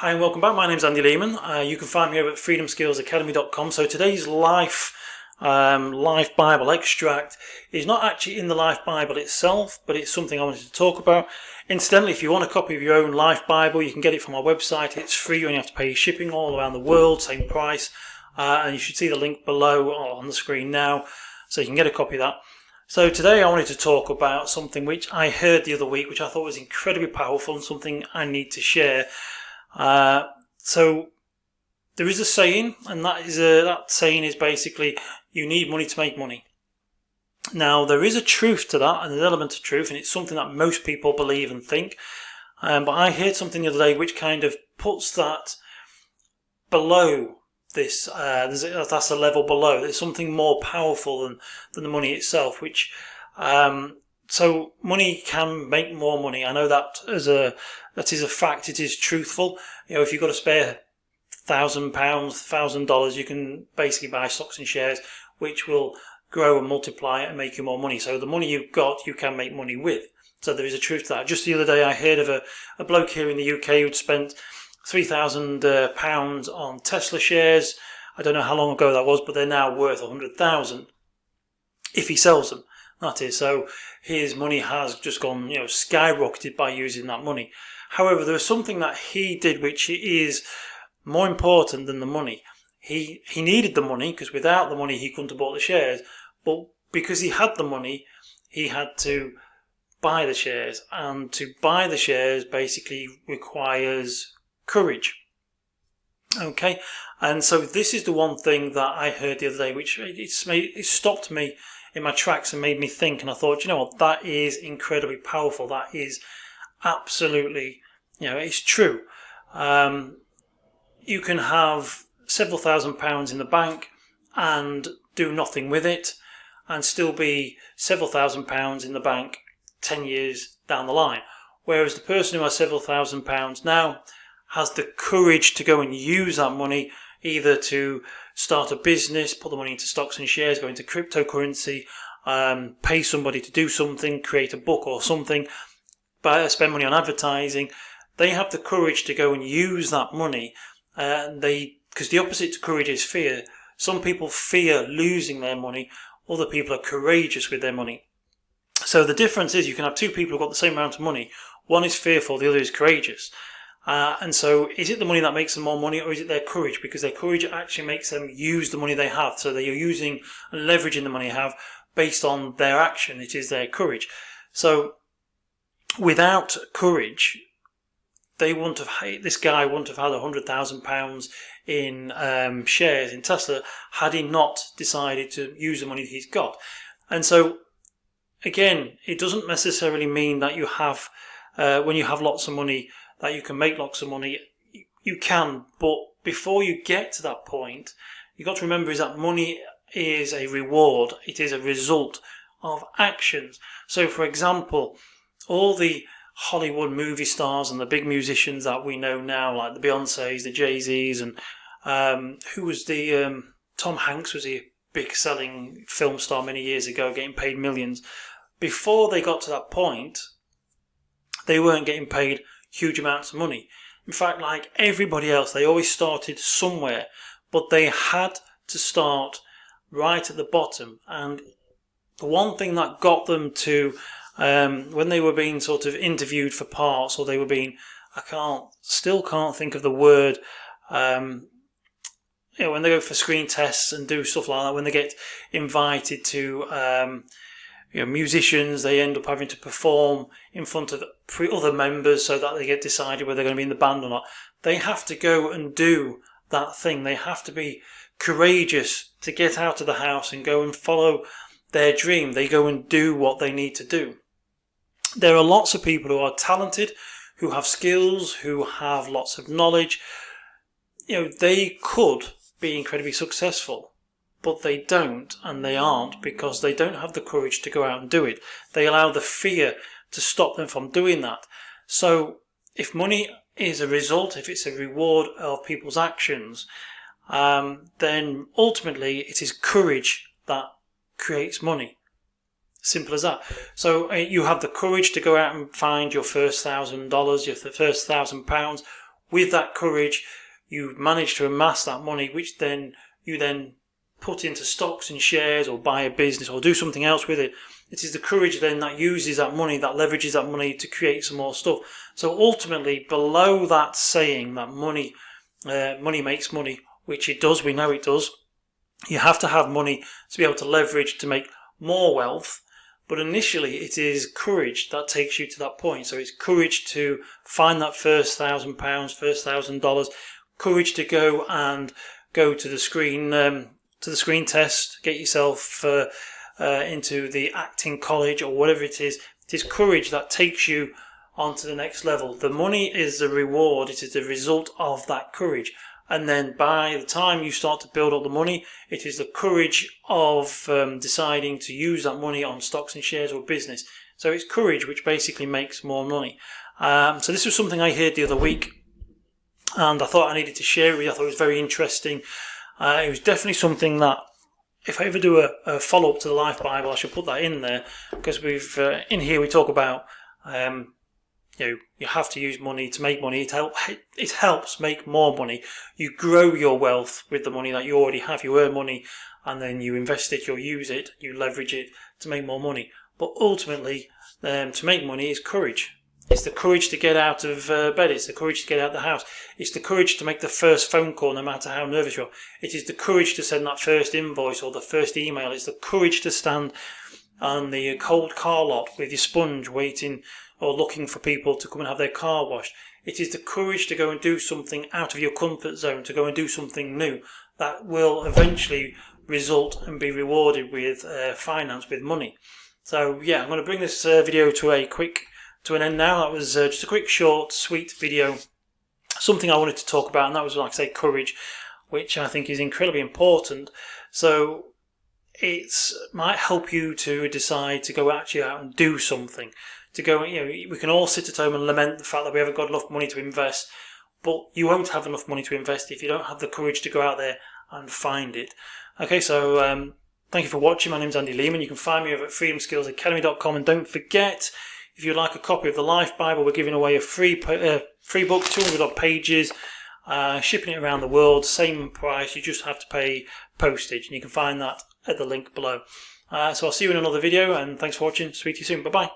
Hi and welcome back. My name's Andy Lehman. You can find me over at freedomskillsacademy.com. So today's life Bible extract is not actually in the Life Bible itself, but it's something I wanted to talk about. Incidentally, if you want a copy of your own Life Bible, you can get it from our website. It's free. You only have to pay shipping all around the world, same price. And you should see the link below or on the screen now, so you can get a copy of that. So today I wanted to talk about something which I heard the other week, which I thought was incredibly powerful and something I need to share. So there is a saying, and that saying is basically, you need money to make money. Now, there is a truth to that, and an element of truth, and it's something that most people believe and think. But I heard something the other day which kind of puts that below this. That's a level below. There's something more powerful than the money itself, which so money can make more money. I know that that is a fact. It is truthful. You know, if you've got to spare £1,000, $1,000, you can basically buy stocks and shares, which will grow and multiply and make you more money. So the money you've got, you can make money with. So there is a truth to that. Just the other day, I heard of a bloke here in the UK who'd spent £3,000 on Tesla shares. I don't know how long ago that was, but they're now worth 100,000 if he sells them. That is, so his money has just gone, skyrocketed by using that money. However, there was something that he did which is more important than the money. He needed the money because without the money he couldn't have bought the shares. But because he had the money, he had to buy the shares, and to buy the shares basically requires courage. Okay, and so this is the one thing that I heard the other day, which it stopped me in my tracks and made me think, and I thought, you know what, that is incredibly powerful. That is absolutely, it's true. You can have several £1,000s in the bank and do nothing with it, and still be several £1,000s in the bank 10 years down the line. Whereas the person who has several £1,000s now has the courage to go and use that money, either to start a business, put the money into stocks and shares, go into cryptocurrency, pay somebody to do something, create a book or something, spend money on advertising. They have the courage to go and use that money. Because the opposite to courage is fear. Some people fear losing their money. Other people are courageous with their money. So the difference is you can have two people who've got the same amount of money. One is fearful, the other is courageous. And so is it the money that makes them more money, or is it their courage? Because their courage actually makes them use the money they have. So they are using and leveraging the money they have based on their action. It is their courage. So without courage, this guy wouldn't have had £100,000 in shares in Tesla had he not decided to use the money that he's got. And so, again, it doesn't necessarily mean that you have, when you have lots of money, that you can make lots of money. You can, but before you get to that point, you've got to remember is that money is a reward. It is a result of actions. So, for example, all the Hollywood movie stars and the big musicians that we know now, like the Beyoncés, the Jay-Z's, and who was the Tom Hanks was a big selling film star many years ago, getting paid millions. Before they got to that point, they weren't getting paid huge amounts of money. In fact, like everybody else, they always started somewhere, but they had to start right at the bottom. And the one thing that got them to when they were being sort of interviewed for parts, or they were being, still can't think of the word, when they go for screen tests and do stuff like that, when they get invited to, musicians, they end up having to perform in front of other members so that they get decided whether they're going to be in the band or not. They have to go and do that thing. They have to be courageous to get out of the house and go and follow their dream. They go and do what they need to do. There are lots of people who are talented, who have skills, who have lots of knowledge. They could be incredibly successful, but they don't, and they aren't, because they don't have the courage to go out and do it. They allow the fear to stop them from doing that. So if money is a result, if it's a reward of people's actions, then ultimately it is courage that creates money. Simple as that. So you have the courage to go out and find your first $1,000, your first £1,000. with that courage, you manage to amass that money, which then you then put into stocks and shares, or buy a business, or do something else with it. It is the courage then that uses that money, that leverages that money to create some more stuff. So ultimately, below that saying that money makes money, which it does, we know it does, you have to have money to be able to leverage to make more wealth. But initially, it is courage that takes you to that point. So it's courage to find that first £1,000, first $1,000, courage to go to the screen test, get yourself into the acting college or whatever it is. It is courage that takes you onto the next level. The money is the reward. It is the result of that courage. And then by the time you start to build up the money, it is the courage of deciding to use that money on stocks and shares or business. So it's courage which basically makes more money. So this was something I heard the other week, and I thought I needed to share it with you. I thought it was very interesting. It was definitely something that, if I ever do a follow-up to the Life Bible, I should put that in there, because we've in here we talk about you have to use money to make money. It helps make more money. You grow your wealth with the money that you already have. You earn money and then you invest it, you use it, you leverage it to make more money. But ultimately, to make money is courage. It's the courage to get out of bed. It's the courage to get out of the house. It's the courage to make the first phone call no matter how nervous you are. It is the courage to send that first invoice or the first email. It's the courage to stand on the cold car lot with your sponge waiting or looking for people to come and have their car washed. It is the courage to go and do something out of your comfort zone, to go and do something new that will eventually result and be rewarded with finance, with money. So yeah, I'm going to bring this video to an end now. That was just a quick, short, sweet video. Something I wanted to talk about, and that was, like I say, courage, which I think is incredibly important. So it might help you to decide to go actually out and do something. To go, we can all sit at home and lament the fact that we haven't got enough money to invest, but you won't have enough money to invest if you don't have the courage to go out there and find it. Okay, so thank you for watching. My name's Andy Lehman. You can find me over at freedomskillsacademy.com, and don't forget, if you'd like a copy of the Life Bible, we're giving away a free book, 200 odd pages, shipping it around the world, same price. You just have to pay postage, and you can find that at the link below. So I'll see you in another video, and thanks for watching. Speak to you soon. Bye bye.